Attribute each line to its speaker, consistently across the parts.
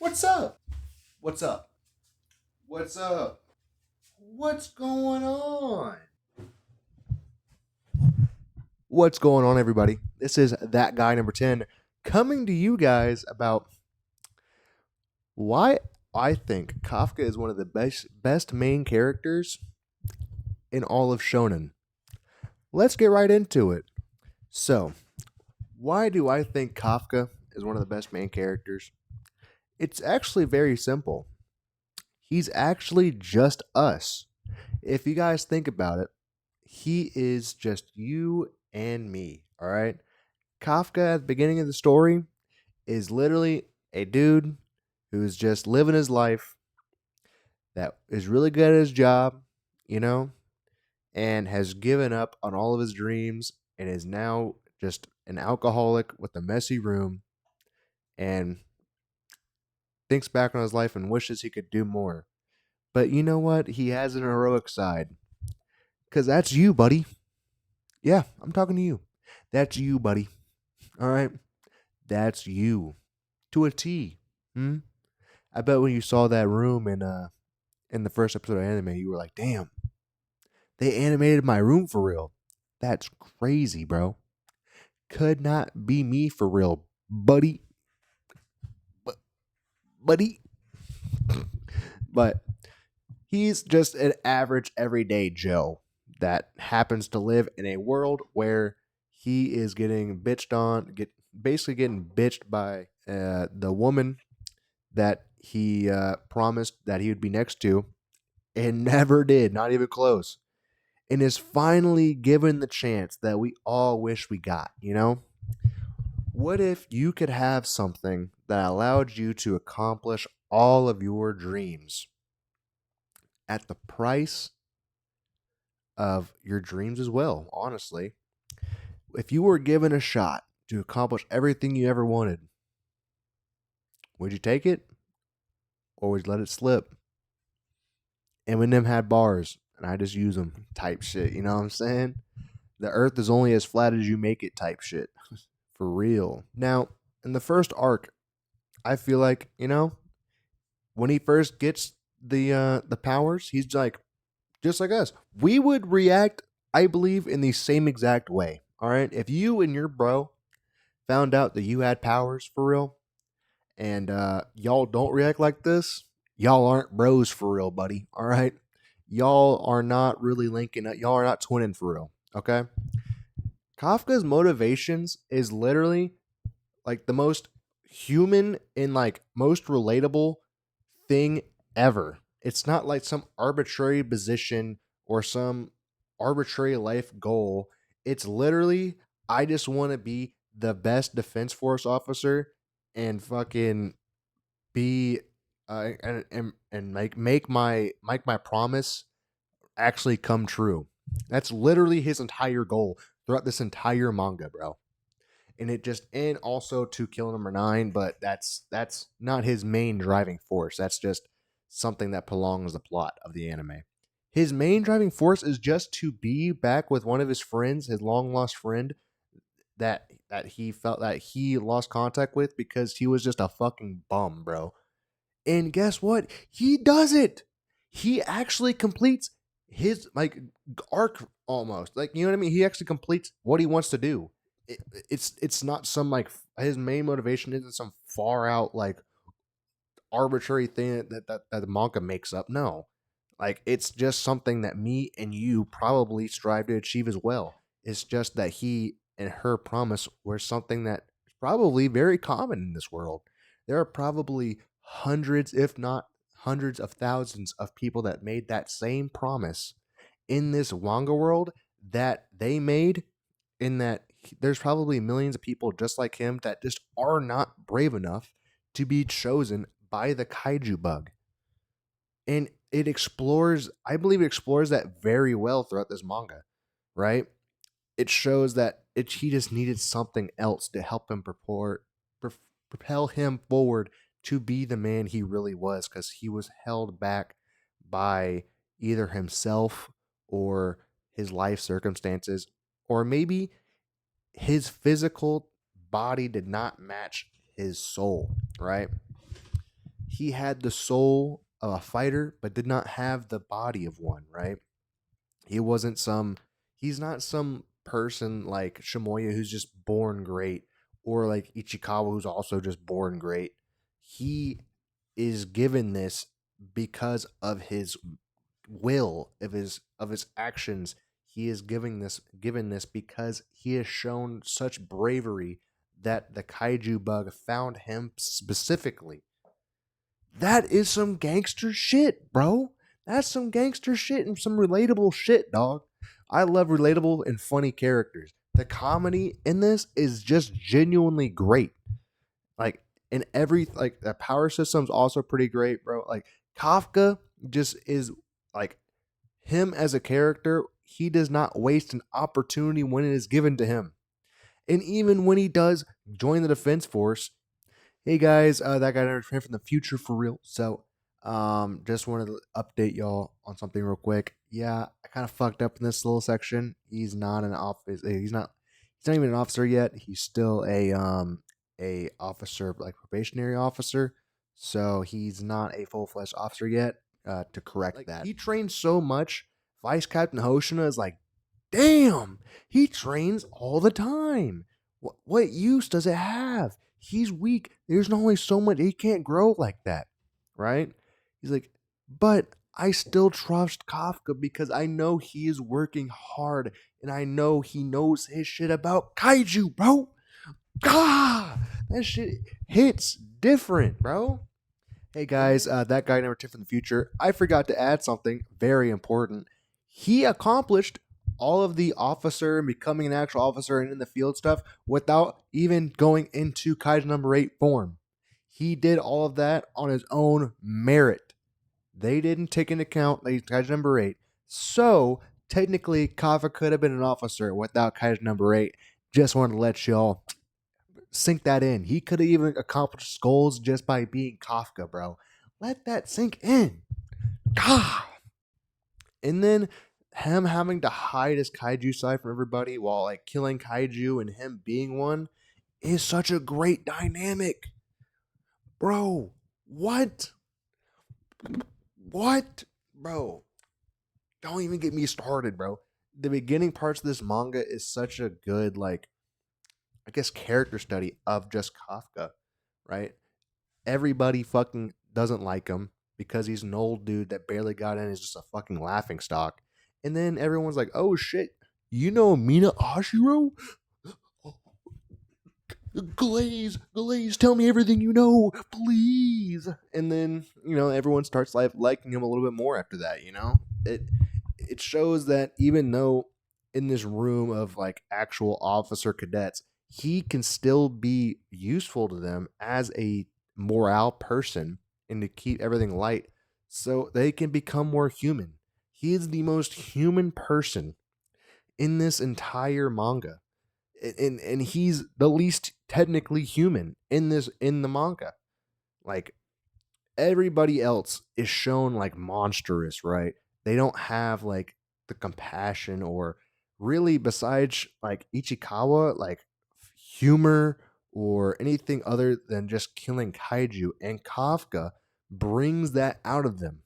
Speaker 1: What's up? What's up? What's up? What's going on? What's going on, everybody? This is that guy number 10 coming to you guys about why I think Kafka is one of the best main characters in all of shonen. Let's get right into it. So, why do I think Kafka is one of the best main characters? It's actually very simple. He's actually just us. If you guys think about it, he is just you and me, all right? Kafka at the beginning of the story is literally a dude who's just living his life, that is really good at his job, you know, and has given up on all of his dreams and is now just an alcoholic with a messy room and thinks back on his life and wishes he could do more. But you know what? He has an heroic side. Because that's you, buddy. Yeah, I'm talking to you. That's you, buddy. All right? That's you. To a T. Hmm? I bet when you saw that room in the first episode of anime, you were like, damn, they animated my room for real. That's crazy, bro. Could not be me for real, buddy. Bu- Buddy. But he's just an average everyday Joe that happens to live in a world where he is getting bitched on, basically getting bitched by the woman that he promised that he would be next to and never did, not even close. And is finally given the chance that we all wish we got, you know? What if you could have something that allowed you to accomplish all of your dreams at the price of your dreams as well, honestly? If you were given a shot to accomplish everything you ever wanted, would you take it or would you let it slip? Eminem had bars, and I just use them type shit. You know what I'm saying? The earth is only as flat as you make it type shit. For real. Now, in the first arc, I feel like, when he first gets the powers, he's like just like us. We would react, I believe, in the same exact way. All right? If you and your bro found out that you had powers for real and y'all don't react like this, y'all aren't bros for real, buddy. All right? Y'all are not really linking up. Y'all are not twinning for real. Okay? Kafka's motivations is literally like the most human and like most relatable thing ever. It's not like some arbitrary position or some arbitrary life goal. It's literally, I just want to be the best defense force officer and fucking be and make my promise actually come true. That's literally his entire goal throughout this entire manga, bro. And it just and also to kill number nine, but that's not his main driving force. That's just something that prolongs the plot of the anime. His main driving force is just to be back with one of his friends, his long lost friend that he felt that he lost contact with because he was just a fucking bum, bro. And guess what? He does it. He actually completes his like arc almost. Like, you know what I mean? He actually completes what he wants to do. It's not some like his main motivation isn't some far out like arbitrary thing that the manga makes up. No. Like, it's just something that me and you probably strive to achieve as well. It's just that he and her promise were something that is probably very common in this world. There are probably hundreds, if not hundreds of thousands of people that made that same promise in this manga world that they made, in that there's probably millions of people just like him that just are not brave enough to be chosen by the kaiju bug. And it explores, I believe it explores that very well throughout this manga, right? It shows that he just needed something else to help him propel him forward to be the man he really was, because he was held back by either himself or his life circumstances, or maybe his physical body did not match his soul, right? he had the soul of a fighter, but did not have the body of one, right? He wasn't some he's not some person like Shimoya who's just born great, or like Ichikawa who's also just born great. He is given this because of his will, of his actions. He is given this because he has shown such bravery that the kaiju bug found him specifically. That is some gangster shit, bro. That's some gangster shit and some relatable shit, dog. I love relatable and funny characters. The comedy in this is just genuinely great. Like in every like the power system's also pretty great, bro. Like Kafka just is like him as a character, he does not waste an opportunity when it is given to him. And even when he does join the defense force, hey guys, that guy never came from the future for real. So, just wanted to update y'all on something real quick. Yeah, I kind of fucked up in this little section. He's not an office. He's not. He's not even an officer yet. He's still a officer, like probationary officer. So he's not a full fledged officer yet. To correct that, he trains so much. Vice Captain Hoshina is like, damn, he trains all the time. What use does it have? He's weak. There's only so much. He can't grow like that, right? He's like, but I still trust Kafka because I know he is working hard and I know he knows his shit about kaiju, bro. Ah, that shit hits different, bro. Hey guys, that guy never tipped from the future. I forgot to add something very important. He accomplished all of the officer and becoming an actual officer and in the field stuff without even going into Kaiju number 8 form. He did all of that on his own merit. They didn't take into account that he's Kaiju number 8. So, technically, Kava could have been an officer without Kaiju number 8. Just wanted to let y'all sink that in. He could have even accomplished goals just by being Kafka, bro. Let that sink in. God. And then him having to hide his kaiju side from everybody while like killing kaiju and him being one is such a great dynamic. Bro, what? What? Bro, don't even get me started, bro. The beginning parts of this manga is such a good, like, I guess, character study of just Kafka, right? Everybody fucking doesn't like him because he's an old dude that barely got in, is just a fucking laughing stock. And then everyone's like, oh shit, you know Mina Ashiro? Glaze, tell me everything you know, please. And then, everyone starts liking him a little bit more after that, It shows that even though in this room of like actual officer cadets, he can still be useful to them as a morale person and to keep everything light so they can become more human. He is the most human person in this entire manga. And he's the least technically human in the manga. Like everybody else is shown like monstrous, right? They don't have like the compassion or really besides like Ichikawa, like humor or anything other than just killing kaiju. And Kafka brings that out of them.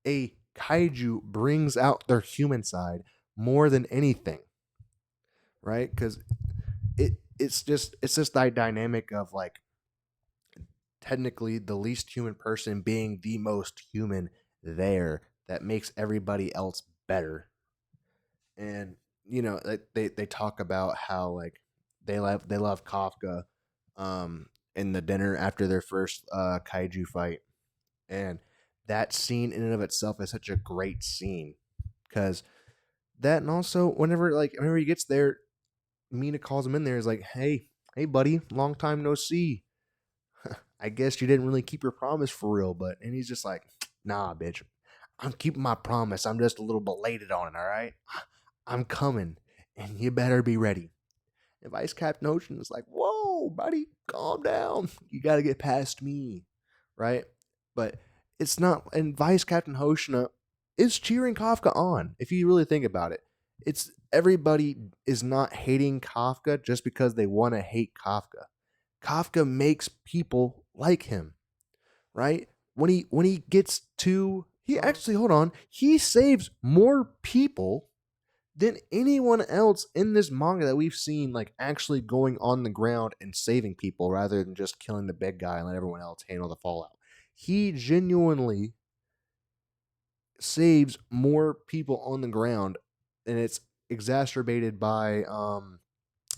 Speaker 1: A kaiju brings out their human side more than anything, right? Because it's just that dynamic of like technically the least human person being the most human there that makes everybody else better. And they talk about how like they love Kafka in the dinner after their first kaiju fight. And that scene in and of itself is such a great scene because that, and also whenever he gets there, Mina calls him in there, is like, hey buddy, long time no see. I guess you didn't really keep your promise for real, but, and he's just like, nah, bitch, I'm keeping my promise. I'm just a little belated on it, all right? I'm coming, and you better be ready. And Vice Captain Ocean is like, whoa, buddy, calm down. You got to get past me, right? But it's not, and Vice Captain Hoshina is cheering Kafka on, if you really think about it. It's everybody is not hating Kafka just because they want to hate Kafka. Kafka makes people like him, right? when he gets to, he actually, hold on, he saves more people than anyone else in this manga that we've seen, like actually going on the ground and saving people rather than just killing the big guy and let everyone else handle the fallout. He genuinely saves more people on the ground, and it's exacerbated by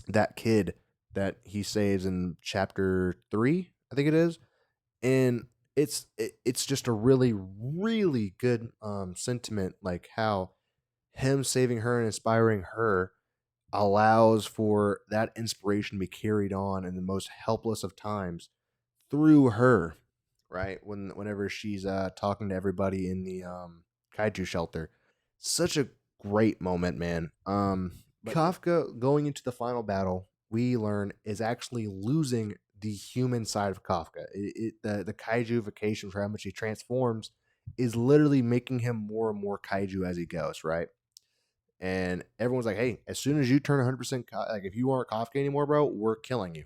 Speaker 1: that kid that he saves in chapter 3, I think it is. And it's just a really really good sentiment, like how him saving her and inspiring her allows for that inspiration to be carried on in the most helpless of times through her, right? Whenever she's talking to everybody in the kaiju shelter. Such a great moment, man. But Kafka going into the final battle, we learn, is actually losing the human side of Kafka. The kaijuification for how much he transforms is literally making him more and more kaiju as he goes, right? And everyone's like, "Hey, as soon as you turn 100%, like if you aren't Kafka anymore, bro, we're killing you,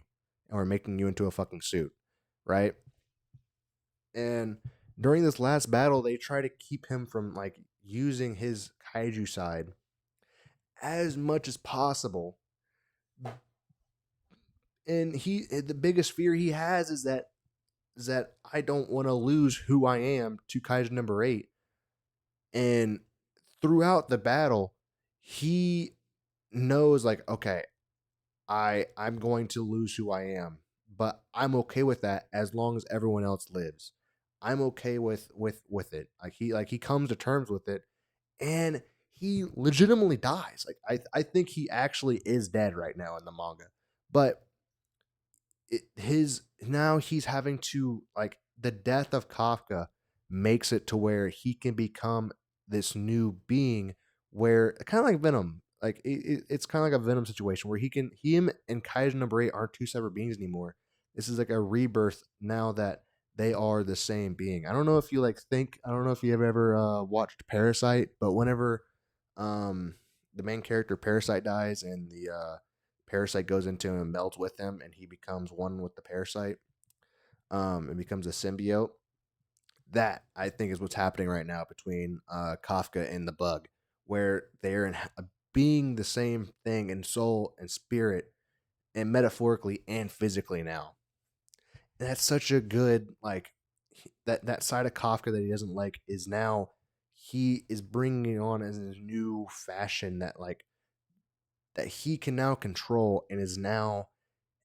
Speaker 1: and we're making you into a fucking suit," right? And during this last battle, they try to keep him from like using his kaiju side as much as possible. And the biggest fear he has is that I don't want to lose who I am to kaiju number 8. And throughout the battle, he knows, like, okay, I'm going to lose who I am, but I'm okay with that as long as everyone else lives. I'm okay with it. Like he comes to terms with it, and he legitimately dies. Like I think he actually is dead right now in the manga, but his now he's having to, like, the death of Kafka makes it to where he can become this new being, where kind of like Venom, like it's kind of like a Venom situation where him and Kaiju number 8 aren't two separate beings anymore. This is like a rebirth now that they are the same being. I don't know if you I don't know if you have ever watched Parasite, but whenever the main character Parasite dies and the parasite goes into him and melds with him, and he becomes one with the parasite, and becomes a symbiote. That, I think, is what's happening right now between Kafka and the bug, where they're being the same thing in soul and spirit, and metaphorically and physically now. And that's such a good, like, that side of Kafka that he doesn't like is now he is bringing it on as a new fashion that he can now control, and is now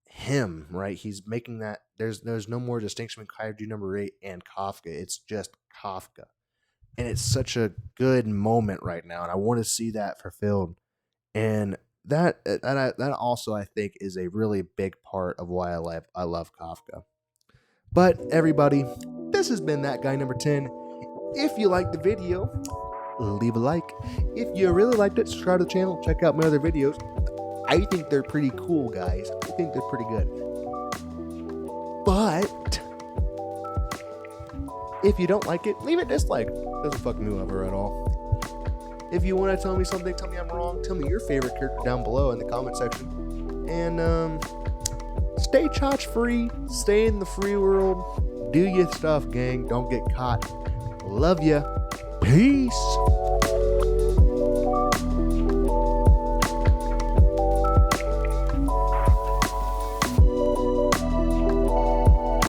Speaker 1: him, right? He's making that there's no more distinction between Kaiju number 8 and Kafka. It's just Kafka. And it's such a good moment right now, and I want to see that fulfilled. And that also, I think, is a really big part of why I love Kafka. But everybody, this has been That Guy Number 10. If you liked the video, leave a like. If you really liked it, subscribe to the channel, check out my other videos. I think they're pretty cool, guys. I think they're pretty good. But if you don't like it, leave a dislike. Doesn't fuck me over at all. If you want to tell me something, tell me I'm wrong, tell me your favorite character down below in the comment section. And stay chotch free, stay in the free world, do your stuff, gang. Don't get caught. Love ya. Peace.